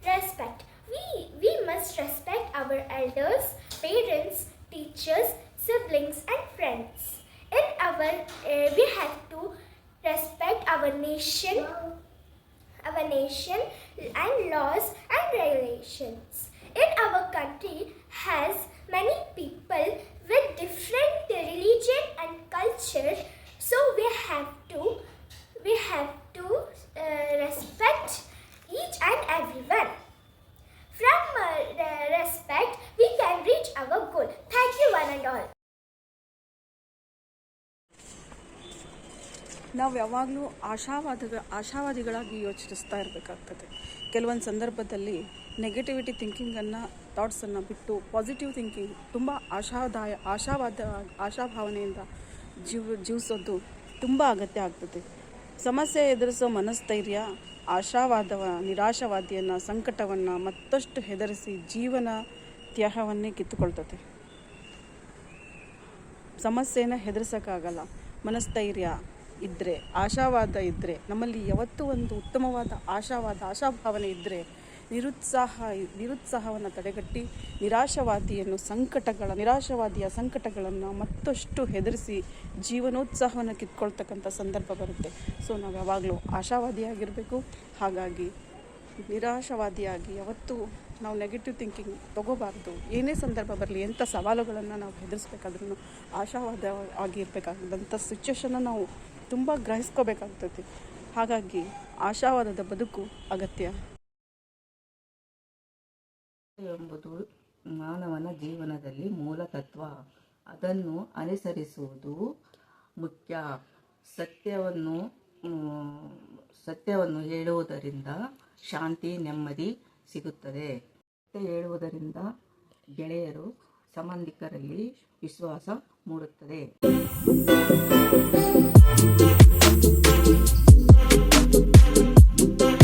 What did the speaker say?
Respect. We must respect our elders, parents, teachers, siblings, and friends. We have to respect our nation and laws and regulations. In our country has many people with different religion and culture, so we have to respect each and everyone. From respect, we can reach our goal. Thank you, one and all. ನಾವು ಯಾವಾಗಲೂ ಆಶಾವಾದಿಗಳಾಗಿ ಯೋಚಿಸ್ತಾ ಇರಬೇಕಾಗ್ತದೆ. ಕೆಲವೊಂದು ಸಂದರ್ಭದಲ್ಲಿ negativity ಥಿಂಕಿಂಗನ್ನು ಥಾಟ್ಸನ್ನು ಬಿಟ್ಟು positive thinking ತುಂಬ ಆಶಾಭಾವನೆಯಿಂದ ಜೀವಿಸೋದು ತುಂಬ ಅಗತ್ಯ ಆಗ್ತದೆ. ಸಮಸ್ಯೆ ಎದುರಿಸೋ ಮನಸ್ಥೈರ್ಯ ನಿರಾಶಾವಾದಿಯನ್ನು ಸಂಕಟವನ್ನು ಮತ್ತಷ್ಟು ಹೆದರಿಸಿ ಜೀವನ ತ್ಯಾಗವನ್ನೇ ಕಿತ್ತುಕೊಳ್ತದೆ. ಸಮಸ್ಯೆನ ಹೆದರ್ಸೋಕ್ಕಾಗಲ್ಲ. ಮನಸ್ಥೈರ್ಯ ಇದ್ದರೆ, ಆಶಾವಾದ ಇದ್ದರೆ, ನಮ್ಮಲ್ಲಿ ಯಾವತ್ತೂ ಒಂದು ಉತ್ತಮವಾದ ಆಶಾಭಾವನೆ ಇದ್ದರೆ ನಿರುತ್ಸಾಹವನ್ನು ತಡೆಗಟ್ಟಿ ನಿರಾಶಾವಾದಿಯ ಸಂಕಟಗಳನ್ನು ಮತ್ತಷ್ಟು ಹೆದರಿಸಿ ಜೀವನೋತ್ಸಾಹವನ್ನು ಕಿತ್ಕೊಳ್ತಕ್ಕಂಥ ಸಂದರ್ಭ ಬರುತ್ತೆ. ಸೊ ನಾವು ಯಾವಾಗಲೂ ಆಶಾವಾದಿಯಾಗಿರಬೇಕು. ಹಾಗಾಗಿ ನಿರಾಶಾವಾದಿಯಾಗಿ ಯಾವತ್ತೂ ನಾವು ನೆಗೆಟಿವ್ ಥಿಂಕಿಂಗ್ ತೊಗೋಬಾರ್ದು. ಏನೇ ಸಂದರ್ಭ ಬರಲಿ, ಎಂಥ ಸವಾಲುಗಳನ್ನು ನಾವು ಹೆದರಿಸ್ಬೇಕಾದ್ರೂ ಆಶಾವಾದ ಆಗಿರಬೇಕಾದಂಥ ಸಿಚುವೇಶನ್ನ ನಾವು ತುಂಬ ಗ್ರಹಿಸ್ಕೋಬೇಕಾಗ್ತದೆ. ಹಾಗಾಗಿ ಆಶಾವಾದದ ಬದುಕು ಅಗತ್ಯ ಎಂಬುದು ಮಾನವನ ಜೀವನದಲ್ಲಿ ಮೂಲ ತತ್ವ. ಅದನ್ನು ಅನುಸರಿಸುವುದು ಮುಖ್ಯ. ಸತ್ಯವನ್ನು ಹೇಳುವುದರಿಂದ ಶಾಂತಿ, ನೆಮ್ಮದಿ ಸಿಗುತ್ತದೆ. ಸತ್ಯ ಹೇಳುವುದರಿಂದ ಗೆಳೆಯರು, ಸಂಬಂಧಿಕರಲ್ಲಿ ವಿಶ್ವಾಸ ಮೂಡುತ್ತದೆ.